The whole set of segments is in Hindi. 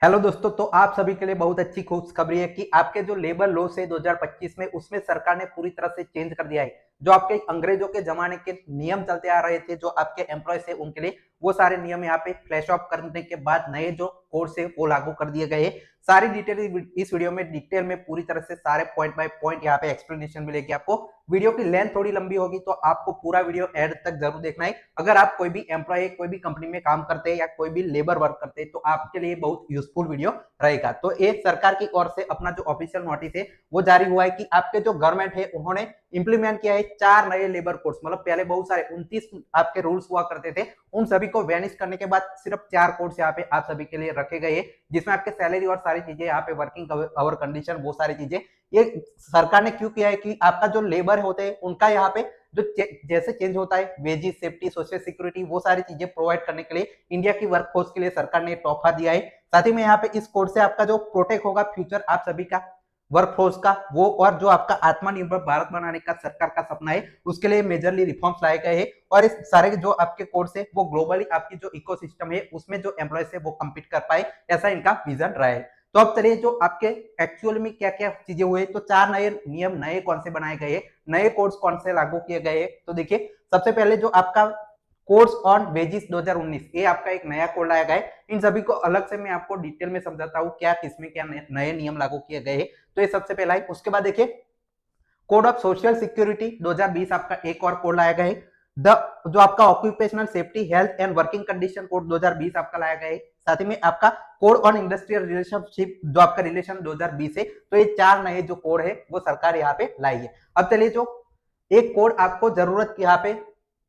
हेलो दोस्तों, तो आप सभी के लिए बहुत अच्छी खुशखबरी है कि आपके जो लेबर लॉस है 2025 में, उसमें सरकार ने पूरी तरह से चेंज कर दिया है। जो आपके अंग्रेजों के जमाने के नियम चलते आ रहे थे, जो आपके एम्प्लॉयज है उनके लिए, वो सारे नियम यहाँ पे फ्लैश ऑफ करने के बाद नए जो कोर्स है वो लागू कर दिए गए हैं। सारी डिटेल इस वीडियो में डिटेल में पूरी तरह से सारे पॉइंट बाय पॉइंट यहाँ पे एक्सप्लेनेशन मिलेगी आपको। वीडियो की लेंथ थोड़ी लंबी होगी तो आपको पूरा वीडियो एंड तक जरूर देखना है। अगर आप कोई भी एम्प्लॉय, कोई भी कंपनी में काम करते हैं या कोई भी लेबर वर्क करते हैं तो आपके लिए बहुत यूजफुल वीडियो रहेगा। तो ये सरकार की ओर से अपना जो ऑफिशियल नोटिस है वो जारी हुआ है कि आपके जो गवर्नमेंट है उन्होंने इंप्लीमेंट किया है 4 नए लेबर कोड्स। मतलब पहले बहुत सारे 29 आपके रूल्स हुआ करते थे, उन सभी को वैनिश करने के बाद सिर्फ 4 कोड्स यहाँ पे आप सभी के लिए रखे गए हैं, जिसमें आपके सैलरी और सारी चीजें यहाँ पे वर्किंग आवर कंडीशन वो सारी चीजें। ये सरकार ने क्यों किया है कि आपका जो लेबर होते हैं उनका यहाँ पे जो जैसे चेंज होता है वेजेस, सेफ्टी, सोशल सिक्योरिटी, वो सारी चीजें प्रोवाइड करने के लिए इंडिया की वर्कफोर्स के लिए सरकार ने तोहफा दिया है। साथ ही में यहाँ पे इस कोड से आपका जो प्रोटेक्ट होगा फ्यूचर आप सभी का वर्कफोर्स का वो, और जो आपका आत्मनिर्भर भारत बनाने का सरकार का सपना है उसके लिए मेजरली रिफॉर्म्स लाए गए हैं। और इस सारे जो आपके कोर्स है वो ग्लोबली आपकी जो इकोसिस्टम है उसमें जो एम्प्लॉयज है वो कम्पीट कर पाए, ऐसा इनका विजन रहा है। तो अब चलिए जो आपके एक्चुअल में क्या क्या चीजें हुए, तो 4 नए नियम नए कौन से बनाए गए, नए कोड्स कौन से लागू किए गए। तो देखिए, सबसे पहले जो आपका कोर्स ऑन वेजिस 2019, ये आपका एक नया कोड लाया गया है। इन सभी को अलग से मैं आपको डिटेल में समझाता हूँ क्या किसमें क्या नए नियम लागू किए गए हैं। तो ये सबसे पहला है। उसके बाद देखिए, कोड ऑफ सोशल सिक्योरिटी 2020 आपका एक और कोड लाया गया है। द जो आपका occupational safety health and working condition code 2020 आपका लाया गया है। साथ ही में आपका कोड ऑन इंडस्ट्रियल रिलेशनशिप जो आपका रिलेशन 2020 है। तो ये 4 नए जो कोड है वो सरकार यहाँ पे लाई है। अब चलिए, जो एक कोड आपको जरूरत यहाँ पे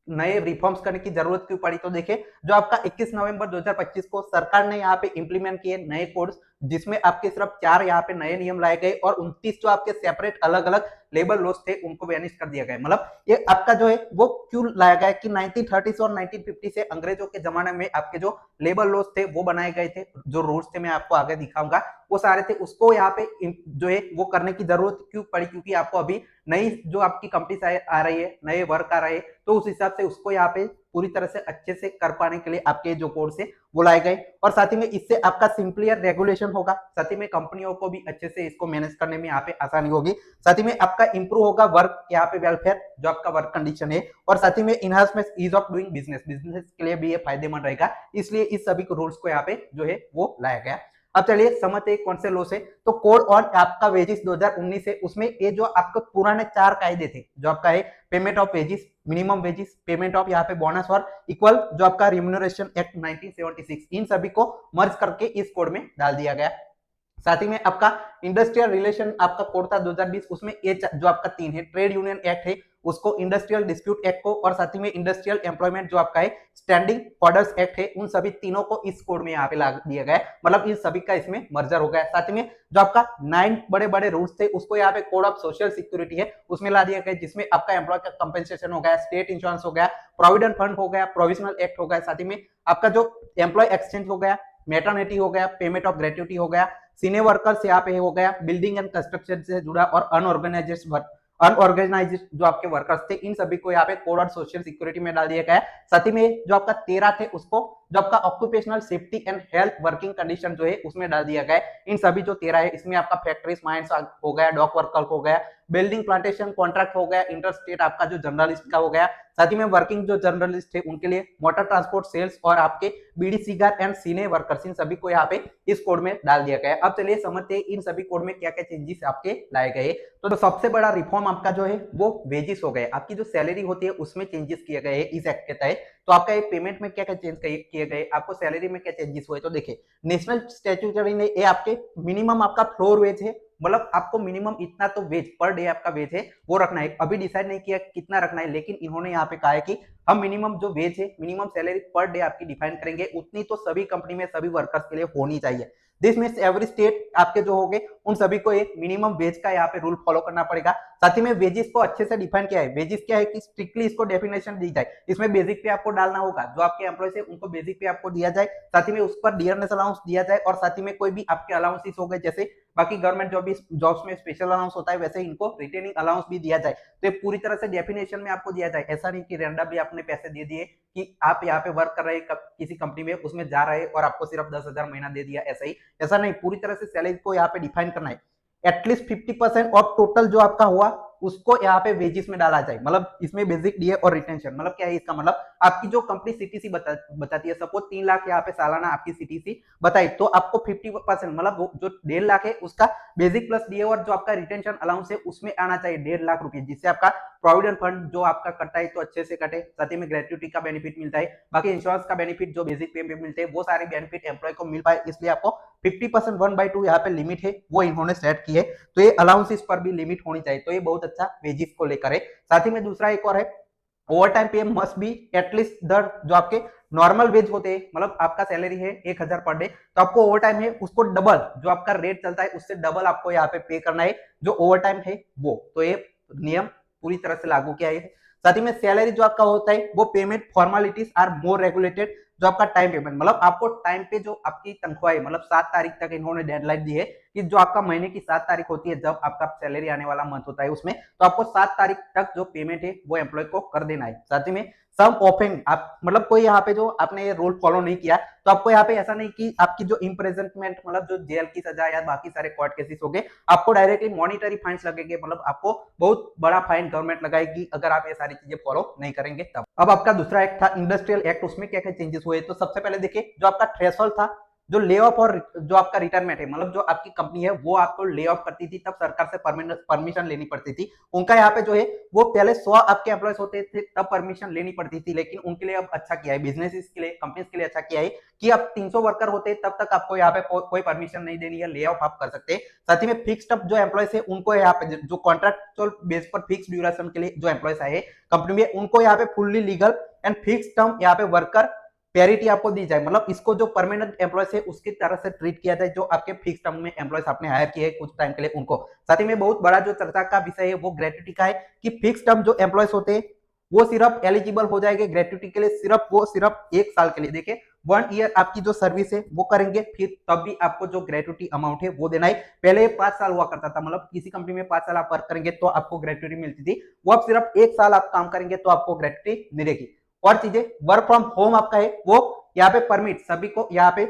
नए रिफॉर्म्स करने की जरूरत क्यों पड़ी, तो देखिए, जो आपका 21 नवंबर 2025 को सरकार ने यहाँ पे इंप्लीमेंट किए नए कोड्स, जिसमें आपके सिर्फ 4 यहाँ पे नए नियम लाए गए और 29 जो आपके सेपरेट अलग अलग लेबर लॉस थे उनको वैनिश कर दिया गया। मतलब ये आपका जो है वो क्यों लाया गया कि 1930 और 1950 से अंग्रेजों के जमाने में आपके जो लेबर लॉस थे वो बनाए गए थे, जो रूल्स थे मैं आपको आगे दिखाऊंगा वो सारे थे, उसको यहाँ पे जो है वो करने की जरूरत क्यों पड़ी, क्योंकि आपको अभी नई जो आपकी कंपनी आ रही है, नए वर्क आ रहे हैं, तो उस हिसाब से उसको यहाँ पे पूरी तरह से अच्छे से कर पाने के लिए आपके जो कोर्स है वो लाए गए। और साथ ही में इससे आपका सिंपलियर रेगुलेशन होगा, साथ ही में कंपनियों को भी अच्छे से इसको मैनेज करने में यहाँ पे आसानी होगी। साथ ही में आपका इंप्रूव होगा वर्क यहाँ पे वेलफेयर, जो आपका वर्क कंडीशन है, और साथ ही में enhancement ease of doing business, business के लिए भी ये फायदेमंद रहेगा। इसलिए इस सभी रूल्स को यहाँ पे जो है वो लाया गया। अब चलिए समझते हैं कौन से लॉ से। तो कोड और आपका वेजिस 2019 है, उसमें ये जो आपके पुराने 4 कायदे थे, जो आपका है payment of wages, minimum wages, payment of यहाँ पे बोनस और इक्वल जो आपका रिम्यूनरेशन एक्ट 1976, इन सभी को मर्ज करके इस कोड में डाल दिया गया। साथ ही में आपका इंडस्ट्रियल रिलेशन आपका कोड था 2020, उसमें ये जो आपका 3 है, ट्रेड यूनियन एक्ट है उसको, इंडस्ट्रियल डिस्प्यूट एक्ट को, और साथ ही में इंडस्ट्रियल एम्प्लॉयमेंट जो आपका है स्टैंडिंग ऑर्डर्स एक्ट है, उन सभी तीनों को इस कोड में यहाँ पे ला दिया गया है। मतलब इन सभी का इसमें मर्जर हो गया है। साथ ही में जो आपका 9 बड़े बड़े रूल्स थे उसको यहाँ पे कोड ऑफ सोशल सिक्योरिटी है उसमें ला दिया गया, जिसमें आपका एम्प्लॉय का कंपेंसेशन हो गया, स्टेट इंश्योरेंस हो गया, प्रोविडेंट फंड हो गया, प्रोविजनल एक्ट हो गया, साथ ही में आपका जो एम्प्लॉय एक्सचेंज हो गया, मेटर्निटी हो गया, पेमेंट ऑफ ग्रेट्युटी हो गया, सीनियर वर्कर्स यहाँ पे हो गया, बिल्डिंग एंड कंस्ट्रक्शन से जुड़ा, और अनऑर्गेनाइज जो आपके वर्कर्स थे, इन सभी को यहाँ पे कोड ऑन सोशल सिक्योरिटी में डाल दिया गया है। साथ ही में जो आपका 13 थे उसको जो आपका occupational safety and health working condition जो है उसमें डाल दिया गया है। इन सभी जो 13 है इसमें आपका फैक्ट्रीज, माइंस हो गया, डॉक वर्कर हो गया, बिल्डिंग प्लांटेशन कॉन्ट्रैक्ट हो गया, इंटरस्टेट आपका जो जर्नलिस्ट का हो गया, साथ ही में वर्किंग जो जर्नलिस्ट है उनके लिए मोटर ट्रांसपोर्ट सेल्स, और आपके बीडी सीगर एंड सीने वर्कर्स, इन सभी को यहाँ पे इस कोड में डाल दिया गया है। अब चलिए समझते हैं इन सभी कोड में क्या क्या चेंजेस आपके लाए गए। तो सबसे बड़ा रिफॉर्म आपका जो है वो वेजेस हो गए, आपकी जो सैलरी होती है उसमें चेंजेस किए गए इस एक्ट के तहत। तो आपका ये पेमेंट में क्या क्या चेंज किए गए, आपको सैलरी में क्या चेंजेस हुए, तो देखिए, नेशनल स्टैट्यूटरी ने ये आपके मिनिमम आपका फ्लोर वेज है, मतलब आपको मिनिमम इतना तो वेज पर डे आपका वेज है वो रखना है। अभी डिसाइड नहीं किया कितना रखना है, लेकिन इन्होंने यहाँ पे कहा है कि हम मिनिमम जो वेज है, मिनिमम सैलरी पर डे आपकी डिफाइन करेंगे, उतनी तो सभी कंपनी में सभी वर्कर्स के लिए होनी चाहिए। दिस मीन्स एवरी स्टेट आपके जो होंगे उन सभी को एक मिनिमम वेज का यहाँ पे रूल फॉलो करना पड़ेगा। साथ ही में वेजेस को अच्छे से डिफाइन किया है। वेजेस क्या है कि स्ट्रिक्टली इसको डेफिनेशन दी जाए, इसमें बेसिक पे आपको डालना होगा, जो आपके एम्प्लॉयज है उनको बेसिक पे आपको दिया जाए, साथ ही में उस पर डियरनेस अलाउंस दिया जाए, और साथ ही में कोई भी आपके अलाउंसेस हो गए, जैसे बाकी गवर्नमेंट जॉब्स में स्पेशल अलाउंस होता है, वैसे इनको रिटेनिंग अलाउंस भी दिया जाए। तो ये पूरी तरह से डेफिनेशन में आपको दिया जाए, ऐसा नहीं कि रैंडमली आपने पैसे दे दिए कि आप यहाँ पे वर्क कर रहे किसी कंपनी में, उसमें जा रहे और आपको सिर्फ 10,000 महीना दे दिया, ऐसा ही ऐसा नहीं, पूरी तरह से सैलरी को यहाँ पे डिफाइन करना है। एटलीस्ट 50% ऑफ टोटल जो आपका हुआ उसको यहाँ पे वेजेस में डाला जाए। मतलब इसमें बेसिक डीए और रिटेंशन, मतलब क्या है इसका मतलब, आपकी जो कंपनी सीटीसी बताती है, सपोज 3 लाख यहाँ पे सालाना आपकी सीटीसी बताई, तो आपको 50% मतलब जो 1.5 लाख है उसका बेसिक प्लस डीए और जो आपका रिटेंशन अलाउंस है उसमें आना चाहिए 1.5 लाख रुपए, जिससे आपका प्रोविडेंट फंड जो आपका कटता है तो अच्छे से कटे, साथ ही में ग्रेट्युटी का बेनिफिट मिलता है, बाकी इंश्योरेंस का बेनिफिट जो बेसिक पे मिलते हैं वो सारे बेनिफिट एम्प्लॉय को मिल पाए, इसलिए आपको 50% 1/2 यहाँ पे लिमिट है वो इन्होंने सेट की है। तो ये अलाउंसेस पर भी लिमिट होनी चाहिए, तो ये बहुत अच्छा वेजिस को लेकर है। साथ ही में दूसरा एक और है, ओवर टाइम पे मस्ट बी एटलीस्ट दर जो आपके नॉर्मल वेज होते हैं, मतलब आपका सैलरी है 1,000 पर डे, तो आपको ओवर टाइम है उसको डबल जो आपका रेट चलता है उससे डबल आपको यहाँ पे करना है जो ओवर टाइम है वो। तो ये नियम पूरी तरह से लागू किया है। साथ ही में सैलरी जो आपका होता है वो payment formalities are more regulated, जो आपका टाइम पेमेंट, मतलब आपको टाइम पे जो आपकी तनख्वाह है, मतलब 7 तारीख तक इन्होंने डेडलाइन दी है कि जो आपका महीने की 7 तारीख होती है जब आपका सैलरी आने वाला मंथ होता है उसमें, तो आपको 7 तारीख तक जो पेमेंट है वो एम्प्लॉय को कर देना है। साथ ही में सम ऑफेंड, आप मतलब कोई यहाँ पे जो आपने ये रूल फॉलो नहीं किया तो आपको यहाँ पे ऐसा नहीं कि आपकी जो इम्प्रेजनमेंट मतलब जो जेल की सजा या बाकी सारे कोर्ट केसेस हो गए, आपको डायरेक्टली मॉनिटरी फाइन्स लगेंगे, मतलब आपको बहुत बड़ा फाइन गवर्नमेंट लगाएगी अगर आप ये सारी चीजें फॉलो नहीं करेंगे तब। अब आपका दूसरा एक्ट था इंडस्ट्रियल एक्ट, उसमें क्या क्या चेंजेस हुए, तो सबसे पहले देखिए जो आपका थ्रेशोल्ड था, जो ले ऑफ और जो आपका रिटायरमेंट है, मतलब जो आपकी कंपनी है वो आपको ले ऑफ करती थी तब सरकार से परमिशन लेनी पड़ती थी, उनका यहाँ पे जो है वो पहले 100 आपके एम्प्लॉयज होते थे तब परमिशन लेनी पड़ती थी, लेकिन उनके लिए अब अच्छा किया है, बिजनेस के लिए कंपनीज के लिए अच्छा किया है कि अब 300 वर्कर होते तब तक आपको यहाँ पे कोई परमिशन नहीं देनी है, ले ऑफ आप कर सकते हैं। साथ ही में फिक्स्ड जो एम्प्लॉयज है उनको यहाँ पे जो कॉन्ट्रैक्चुअल बेस पर फिक्स ड्यूरेशन के लिए जो एम्प्लॉयज आए कंपनी में उनको यहाँ पे fully legal and fix term यहाँ पे वर्कर पैरिटी आपको दी जाए, मतलब इसको जो परमानेंट एम्प्लॉयज है उसकी तरह से ट्रीट किया जाए जो आपके फिक्स टर्म में एम्प्लॉयज आपने हायर किए कुछ टाइम के लिए उनको। साथ ही में बहुत बड़ा जो चर्चा का विषय है वो ग्रेट्युटी का है कि फिक्स टर्म जो एम्प्लॉयज होते हैं वो सिर्फ एलिजिबल हो जाएंगे ग्रेट्युटी के लिए सिर्फ 1 साल के लिए। देखिए 1 ईयर आपकी जो सर्विस है वो करेंगे फिर तब भी आपको जो ग्रेट्युटी अमाउंट है वो देना है। पहले 5 साल हुआ करता था, मतलब किसी कंपनी में 5 साल आप वर्क करेंगे तो आपको ग्रेट्युटी मिलती थी, वो अब सिर्फ 1 साल आप काम करेंगे तो आपको ग्रेट्युटी मिलेगी। और चीजें वर्क फ्रॉम होम आपका है वो यहाँ पे परमिट सभी को यहाँ पे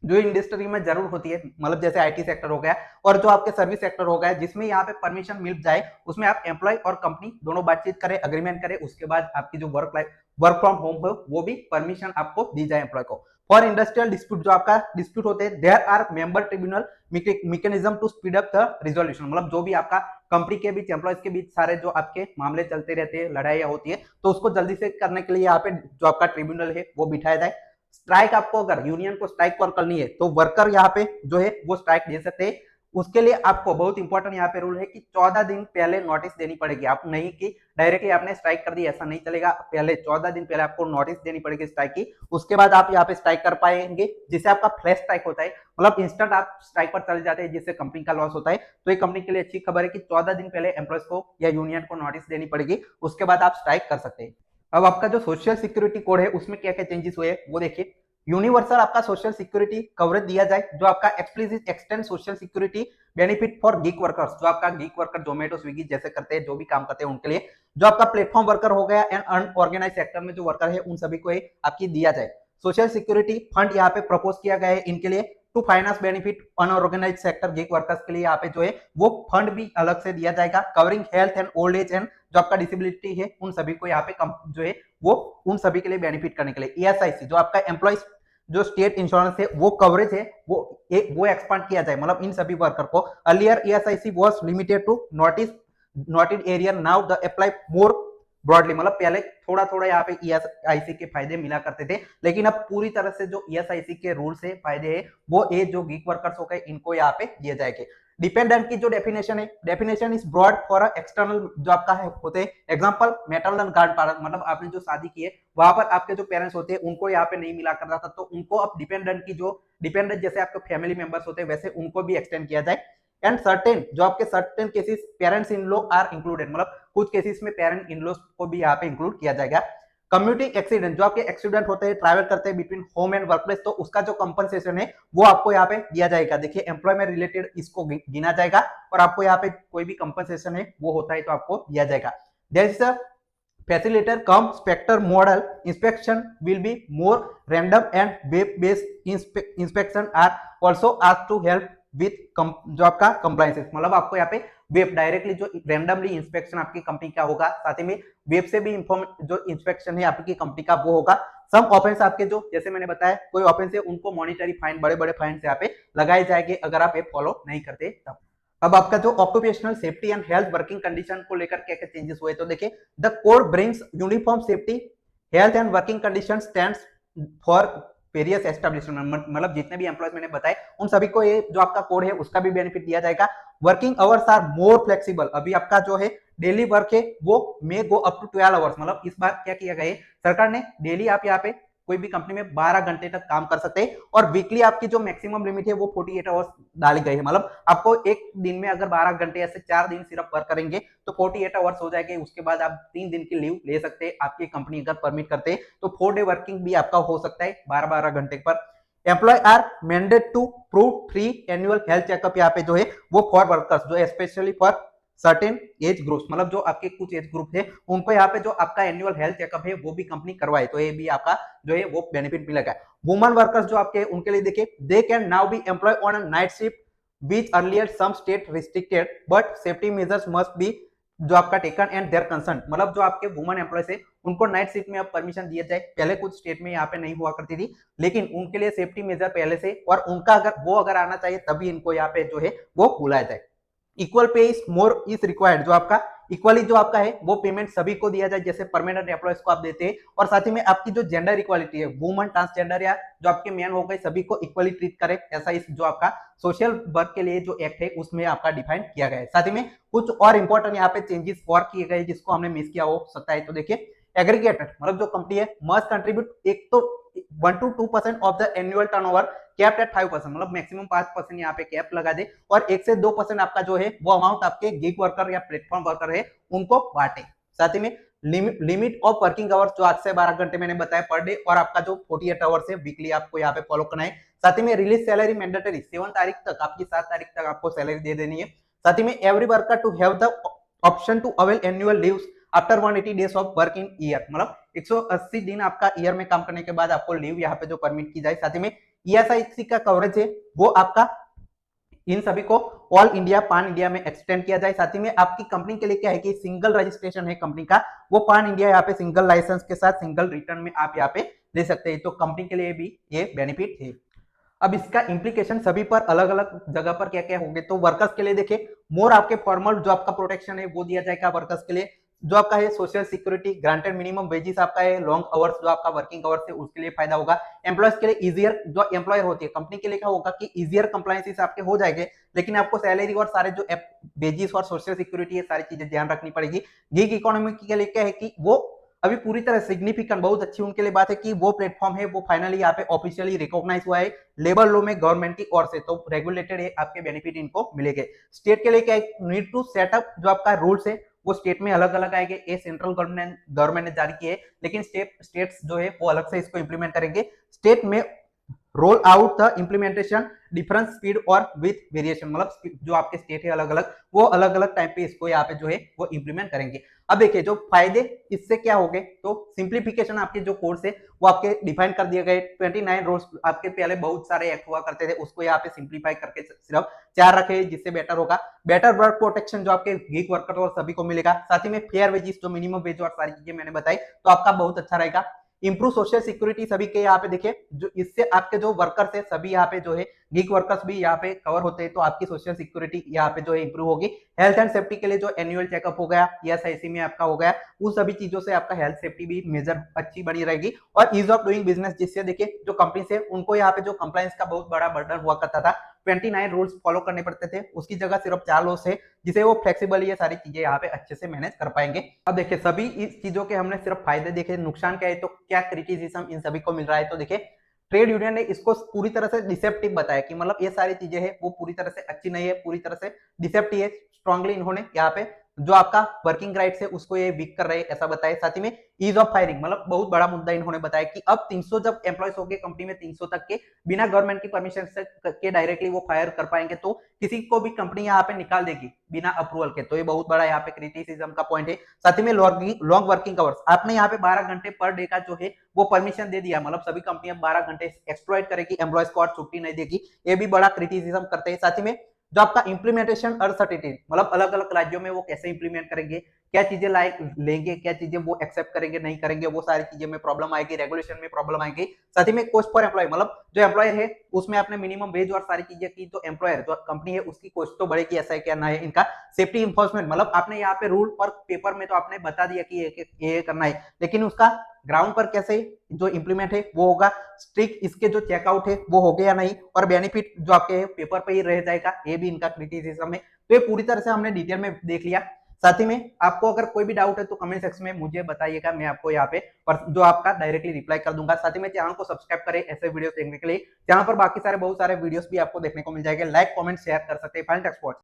जो इंडस्ट्री में जरूर होती है, मतलब जैसे आईटी सेक्टर हो गया और जो आपके सर्विस सेक्टर हो गया जिसमें यहाँ पे परमिशन मिल जाए उसमें आप एम्प्लॉय और कंपनी दोनों बातचीत करें अग्रीमेंट करें, उसके बाद आपकी जो वर्क फ्रॉम होम हो वो भी परमिशन आपको दी जाए एम्प्लॉय को। फॉर इंडस्ट्रियल डिस्प्यूट जो आपका डिस्प्यूट होते हैं there are member tribunal mechanism to speed up the resolution, मतलब जो भी आपका कंपनी के बीच एम्प्लॉयज के बीच सारे जो आपके मामले चलते रहते हैं लड़ाइयाँ होती है तो उसको जल्दी से करने के लिए यहाँ पे जो आपका ट्रिब्यूनल है वो बिठाया जाए। स्ट्राइक आपको अगर यूनियन को स्ट्राइक पर करनी है तो वर्कर यहाँ पे जो है वो स्ट्राइक दे सकते हैं, उसके लिए आपको बहुत इंपॉर्टेंट यहाँ पे रूल है कि 14 दिन पहले नोटिस देनी पड़ेगी, आप नहीं कि डायरेक्टली आपने स्ट्राइक कर दी ऐसा नहीं चलेगा, पहले 14 दिन पहले आपको नोटिस देनी पड़ेगी स्ट्राइक की, उसके बाद आप यहाँ पे स्ट्राइक कर पाएंगे, जिसे आपका फ्लैश स्ट्राइक होता है, मतलब इंस्टेंट आप स्ट्राइक पर चले जाते हैं जिससे कंपनी का लॉस होता है। तो ये कंपनी के लिए अच्छी खबर है कि 14 दिन पहले एम्प्लॉयज को या यूनियन को नोटिस देनी पड़ेगी, उसके बाद आप स्ट्राइक कर सकते हैं। अब आपका जो सोशल सिक्योरिटी कोड है उसमें क्या क्या चेंजेस हुए वो देखिए। यूनिवर्सल आपका सोशल सिक्योरिटी कवरेज दिया जाए, जो आपका explicit extend social security benefit for gig workers, जो आपका गिग वर्कर जोमेटो स्विगी जैसे करते हैं जो भी काम करते हैं उनके लिए, जो आपका प्लेटफॉर्म वर्कर हो गया एंड अनऑर्गेनाइज सेक्टर में जो वर्कर है उन सभी को आपकी दिया जाए। सोशल सिक्योरिटी फंड यहाँ पे प्रपोज किया गया है इनके लिए to finance benefit unorganised sector gig workers के लिए, यहाँ पे जो है वो फंड भी अलग से दिया जाएगा covering health and old age and जो आपका डिसेबिलिटी है उन सभी को यहाँ पे जो है वो उन सभी के लिए बेनिफिट करने के लिए। ईएसआईसी जो आपका एम्प्लॉइज जो स्टेट इंश्योरेंस है वो कवरेज है वो एक्सपांड किया जाए, मतलब इन सभी वर्कर को। Earlier ESIC was limited to noted area, now the apply more broadly, मतलब पहले थोड़ा थोड़ा यहाँ पे ईएसआईसी के फायदे मिला करते थे लेकिन अब पूरी तरह से जो ईएसआईसी के रूल्स है फायदे है वो ये जो गिग वर्कर्स हो गए इनको यहाँ पे दिए जाएंगे। डिपेंडेंट की जो डेफिनेशन है, definition is broad for external जो आपका है होते हैं एग्जांपल मैटरनल गार्ड, मतलब आपने जो शादी की है वहां पर आपके जो पेरेंट्स होते हैं उनको यहाँ पे नहीं मिला करता था तो उनको अब डिपेंडेंट की जो डिपेंडेंट जैसे आपके फैमिली मेंबर्स होते हैं वैसे उनको भी एक्सटेंड किया जाए। एंड सर्टेन जो आपके certain cases parents in law are included, मतलब कुछ केसेस में पेरेंट इन लॉ को भी यहाँ पे इंक्लूड किया जाएगा। कम्यूटिंग एक्सीडेंट, जो आपके एक्सीडेंट होते हैं, ट्रैवल करते हैं between home and work place, तो उसका जो कंपनसेशन है वो आपको यहाँ पे दिया जाएगा। देखिए एम्प्लॉयमेंट रिलेटेड इसको गिना जाएगा और आपको यहाँ पे कोई भी कंपनसेशन है वो होता है तो आपको दिया जाएगा। There is a facilitator cum spectre model inspection will be more random and web based inspection are also asked to help with जो आपका compliances, मतलब आपको यहाँ पे वेब डायरेक्टली जो रैंडमली इंस्पेक्शन आपकी कंपनी का होगा, साथ ही में वेब से भी इन्फॉर्म जो इंस्पेक्शन है आपकी कंपनी का वो होगा। सम ऑफेंस आपके जो जैसे मैंने बताया कोई ऑफेंस है उनको मॉनिटरी फाइन, बड़े बड़े फाइन यहाँ पे लगाए जाएंगे अगर आप ये फॉलो नहीं करते तब। अब आपका जो occupational safety and health working condition को लेकर क्या क्या चेंजेस हुए, तो देखिए the code brings uniform safety health and working condition stands for various establishment, मतलब जितने भी एम्प्लॉयज मैंने बताए उन सभी को ये जो आपका कोड है उसका भी बेनिफिट दिया जाएगा। Working hours are more flexible, अभी आपका जो है डेली वर्क है वो may go up to 12 hours, मतलब इस बार क्या किया गया है सरकार ने, डेली आप यहाँ पे कोई भी कंपनी में 12 घंटे तक काम कर सकते हैं और वीकली आपकी जो मैक्सिमम लिमिट है वो 48 आवर्स डाली गई है, मतलब आपको एक दिन में अगर 12 घंटे ऐसे 4 दिन सिर्फ वर्क करेंगे तो 48 आवर्स हो जाएंगे। उसके बाद आप 3 दिन की लीव ले सकते हैं, आपकी कंपनी अगर परमिट करते हैं तो 4 डे वर्किंग भी आपका हो सकता है 12-12 घंटे पर। Employ are mandate to prove free annual health checkup यहाँ पे जो है वो फॉर वर्कर्स, जो specially for certain age groups, मतलब जो आपके कुछ एज ग्रुप है उनको यहाँ पे जो आपका एनुअल हेल्थ चेकअप है वो भी कंपनी करवाए, तो ये भी आपका जो है वो बेनिफिट मिलेगा। वुमन वर्कर्स जो आपके उनके लिए देखिए they can now be employ on a night shift which earlier some state restricted but safety measures must be जो आपका टेकन एंड देयर कंसर्न, मतलब जो आपके वुमन एम्प्लॉयज है उनको नाइट शिफ्ट में अब परमिशन दिया जाए। पहले कुछ स्टेट में यहाँ पे नहीं हुआ करती थी, लेकिन उनके लिए सेफ्टी मेजर पहले से, और उनका अगर आना चाहिए तभी इनको यहाँ पे जो है वो बुलाया जाए। Equal pay is more is required, जो आपका इक्वली जो आपका है वो पेमेंट सभी को दिया जाए जैसे परमानेंट एम्प्लॉयज को आप देते हैं, और साथ ही में आपकी जो जेंडर इक्वालिटी है वुमन ट्रांसजेंडर या जो आपके मैन हो गए सभी को इक्वली ट्रीट करे, ऐसा इस जो आपका सोशल वर्क के लिए जो एक्ट है उसमें आपका डिफाइन किया गया है। साथ ही में कुछ और इंपॉर्टेंट यहाँ पे चेंजेस और किए गए जिसको हमने मिस किया हो सकता है, तो देखिए एग्रीगेटेड मतलब जो कंपनी है मस्ट कंट्रीब्यूट एक तो 1 to 2% of the annual turnover capped at 5%, मतलब मैक्सिमम 5% यहाँ पे कैप लगा दे, और 1 से 2% आपका जो है वो अमाउंट आपके गिग वर्कर या प्लेटफॉर्म वर्कर है उनको बांटे। साथ ही में लिमिट ऑफ वर्किंग आवर्स जो 8 से 12 घंटे मैंने बताया पर डे, और आपका जो 48 आवर्स है वीकली आपको यहाँ पे फॉलो करना है। साथ ही में रिलीज सैलरी मैंडेटरी 7 तारीख तक, आपकी 7 तारीख तक आपको सैलरी दे देनी है। साथ ही में every worker to have the option to avail annual leaves after 180 days of work in year, मतलब 180 दिन आपका ईयर में काम करने के बाद आपको लीव यहाँ पे जो परमिट की जाए। साथ ही में ईएसआईसी का कवरेज है वो आपका इन सभी को ऑल इंडिया पान इंडिया में एक्सटेंड किया जाए। साथ ही में आपकी कंपनी के लिए क्या है कि सिंगल रजिस्ट्रेशन है कंपनी का, वो पान इंडिया यहाँ पे सिंगल लाइसेंस के साथ सिंगल रिटर्न में आप यहाँ पे ले सकते हैं, तो कंपनी के लिए भी ये बेनिफिट है। अब इसका इम्प्लीकेशन सभी पर अलग अलग जगह पर क्या क्या होंगे, तो वर्कर्स के लिए देखिए मोर आपके फॉर्मल जो आपका प्रोटेक्शन है वो दिया जाएगा वर्कर्स के लिए। जो आपका है social security granted minimum wages आपका है, लॉन्ग आवर्स जो आपका वर्किंग आवर्स है उसके लिए फायदा होगा। एम्प्लॉयज के लिए इजियर जो एम्प्लॉयर होती है कंपनी के लिए क्या होगा कि इजियर कंप्लायंसेस आपके हो जाएंगे, लेकिन आपको सैलरी और सारे जो वेजेस और सोशल सिक्योरिटी है सारी चीजें ध्यान रखनी पड़ेगी। गिग इकोनॉमी के लिए क्या है कि वो अभी पूरी तरह सिग्निफिकेंट बहुत अच्छी उनके लिए बात है कि वो प्लेटफॉर्म है वो फाइनली यहाँ पे ऑफिशियली रिकॉग्नाइज हुआ है लेबर लॉ में गवर्नमेंट की ओर से, तो रेगुलेटेड है, आपके बेनिफिट इनको मिलेंगे। स्टेट के लिए क्या नीड टू सेटअप जो आपका रूल्स है वो स्टेट में अलग अलग आएंगे, ये सेंट्रल गवर्नमेंट ने जारी किए, लेकिन स्टेट्स जो है वो अलग से इसको इंप्लीमेंट करेंगे। स्टेट में roll out the implementation different speed और विथ वेरिएशन, मतलब जो आपके स्टेट है अलग अलग वो अलग अलग टाइम पे इसको यहाँ पे जो है वो इंप्लीमेंट करेंगे। अब देखिए जो फायदे इससे क्या हो गए, तो सिंप्लीफिकेशन आपके जो कोर्स है वो आपके डिफाइन कर दिए गए। 29 रूल्स आपके पहले बहुत सारे एक्ट हुआ करते थे उसको यहाँ पे सिंप्लीफाई करके सिर्फ 4 रखे, जिससे बेटर होगा। बेटर वर्क प्रोटेक्शन जो आपके गिग वर्कर और सभी को मिलेगा। साथ ही में फेयर वेजेस जो मिनिमम वेज और सारी चीजें मैंने बताई तो आपका बहुत अच्छा रहेगा। इंप्रूव सोशल सिक्योरिटी सभी के यहाँ पे देखिए जो इससे आपके जो वर्कर्स है सभी यहाँ पे जो है गिग वर्कर्स भी यहाँ पे कवर होते हैं, तो आपकी सोशल सिक्योरिटी यहाँ पे जो है इंप्रूव होगी। हेल्थ एंड सेफ्टी के लिए जो एनुअल चेकअप हो गया ईएसआईसी में आपका हो गया, उन सभी चीजों से आपका हेल्थ सेफ्टी भी मेजर अच्छी बनी रहेगी। और ईज ऑफ डूइंग बिजनेस, जिससे देखिए जो कंपनी से उनको यहाँ पे जो कंप्लायंस का बहुत बड़ा बर्डन हुआ करता था, 29 रूल्स फॉलो करने पड़ते थे, उसकी जगह सिर्फ 4 लॉस है जिसे वो फ्लेक्सिबल ये सारी चीजें यहाँ पे अच्छे से मैनेज कर पाएंगे। अब देखिए सभी इस चीजों के हमने सिर्फ फायदे देखे, नुकसान क्या है तो क्या क्रिटिसिज्म इन सभी को मिल रहा है, तो देखिए ट्रेड यूनियन ने इसको पूरी तरह से डिसेप्टिव बताया कि मतलब ये सारी चीजें है वो पूरी तरह से अच्छी नहीं है, पूरी तरह से डिसेप्टिव है। स्ट्रांगली इन्होंने यहाँ पे जो आपका वर्किंग राइट्स है उसको ये वीक कर रहे हैं ऐसा बताया। साथ ही में ईज ऑफ फायरिंग, मतलब बहुत बड़ा मुद्दा इन्होंने बताया कि अब 300 जब एम्प्लॉयज हो गए कंपनी में 300 तक के बिना गवर्नमेंट की परमिशन से के डायरेक्टली वो फायर कर पाएंगे तो किसी को भी कंपनी यहाँ पे निकाल देगी बिना अप्रूवल के। तो ये बहुत बड़ा यहाँ पे क्रिटिसिज्म का पॉइंट है। साथ ही में लॉन्ग वर्किंग आवर्स, आपने यहाँ पे 12 घंटे पर डे का जो है वो परमिशन दे दिया, मतलब सभी कंपनियां 12 घंटे एक्सप्लॉइट करेगी, एम्प्लॉयज को और छुट्टी नहीं देगी, ये भी बड़ा क्रिटिसिज्म करते हैं। साथ ही में जो आपका इंप्लीमेंटेशन अनसर्टेनिटी, मतलब अलग अलग राज्यों में वो कैसे इंप्लीमेंट करेंगे, क्या चीजें लाइक लेंगे, क्या चीजें वो एक्सेप्ट करेंगे नहीं करेंगे, वो सारी चीजें में प्रॉब्लम आएगी, रेगुलेशन में प्रॉब्लम आएगी। साथ ही में कॉस्ट फॉर एम्प्लॉय, मतलब जो एम्प्लॉयर है उसमें आपने मिनिमम वेज और सारी चीजें की तो एम्प्लॉयर जो कंपनी है उसकी कॉस्ट तो बढ़ेगी, ऐसा है क्या ना है। इनका सेफ्टी इन्फोर्समेंट, मतलब आपने यहाँ पे रूल और पेपर में तो आपने बता दिया कि ये करना है, लेकिन उसका ग्राउंड पर कैसे जो इंप्लीमेंट है वो होगा, स्ट्रिक्ट इसके जो चेकआउट है वो हो गया या नहीं, और बेनिफिट जो आपके पेपर पे ही रह जाएगा, ये भी इनका क्रिटिसिज्म है। तो ये पूरी तरह से हमने डिटेल में देख लिया। साथ ही में आपको अगर कोई भी डाउट है तो कमेंट सेक्शन में मुझे बताइएगा, मैं आपको यहाँ पे जो आपका डायरेक्टली रिप्लाई कर दूंगा। साथ ही में चैनल को सब्सक्राइब करें ऐसे वीडियो देखने के लिए, चैनल पर बाकी सारे बहुत सारे वीडियोस भी आपको देखने को मिल जाएंगे। लाइक कमेंट शेयर कर सकते हैं। Final text